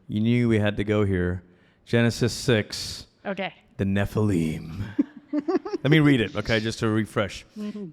You knew we had to go here. Genesis 6. Okay. The Nephilim. Let me read it, okay, just to refresh.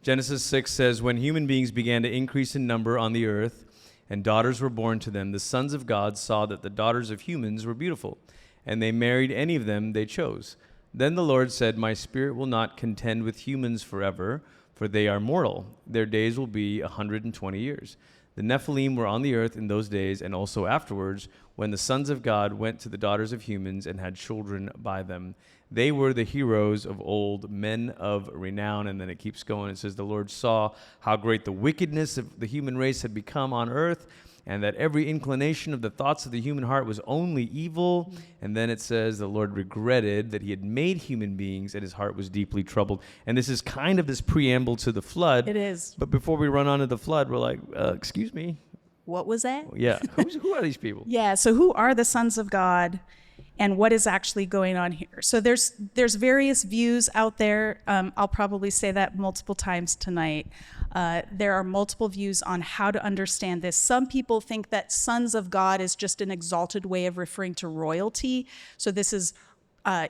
Genesis 6 says, when human beings began to increase in number on the earth, and daughters were born to them, the sons of God saw that the daughters of humans were beautiful, and they married any of them they chose. Then the Lord said, my spirit will not contend with humans forever, for they are mortal. Their days will be 120 years. The Nephilim were on the earth in those days, and also afterwards, when the sons of God went to the daughters of humans and had children by them. They were the heroes of old, men of renown. And then it keeps going. It says, the Lord saw how great the wickedness of the human race had become on earth, and that every inclination of the thoughts of the human heart was only evil. And then it says the Lord regretted that he had made human beings, and his heart was deeply troubled. And this is kind of this preamble to the flood. It is. But before we run on to the flood, we're like, excuse me. What was that? Yeah. Who are these people? Yeah. So who are the sons of God, and what is actually going on here? So there's various views out there. I'll probably say that multiple times tonight. There are multiple views on how to understand this. Some people think that sons of God is just an exalted way of referring to royalty. So this is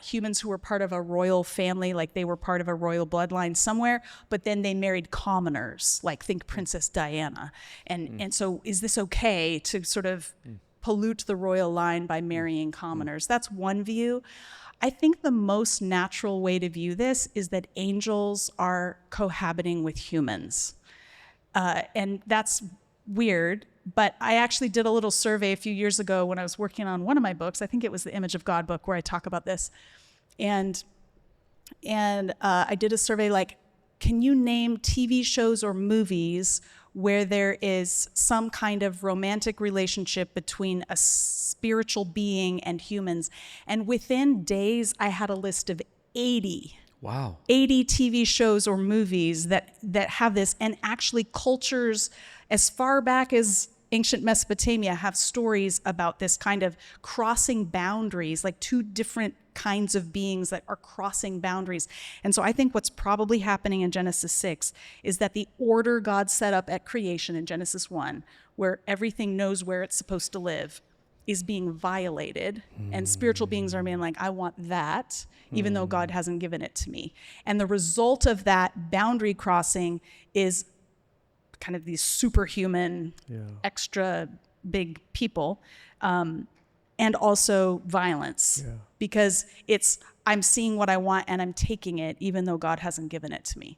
humans who were part of a royal family, like they were part of a royal bloodline somewhere, but then they married commoners, like think Princess Diana. And so is this okay to sort of pollute the royal line by marrying commoners? That's one view. I think the most natural way to view this is that angels are cohabiting with humans. And that's weird, but I actually did a little survey a few years ago when I was working on one of my books. I think it was the Image of God book where I talk about this. And I did a survey like, can you name TV shows or movies where there is some kind of romantic relationship between a spiritual being and humans? And within days, I had a list of 80. Wow. 80 TV shows or movies that have this, and actually cultures as far back as ancient Mesopotamia have stories about this kind of crossing boundaries, like two different kinds of beings that are crossing boundaries. And so I think what's probably happening in Genesis 6 is that the order God set up at creation in Genesis 1, where everything knows where it's supposed to live, is being violated. And spiritual beings are being like, I want that, even though God hasn't given it to me. And the result of that boundary crossing is kind of these superhuman, extra big people, and also violence. Because I'm seeing what I want and I'm taking it, even though God hasn't given it to me.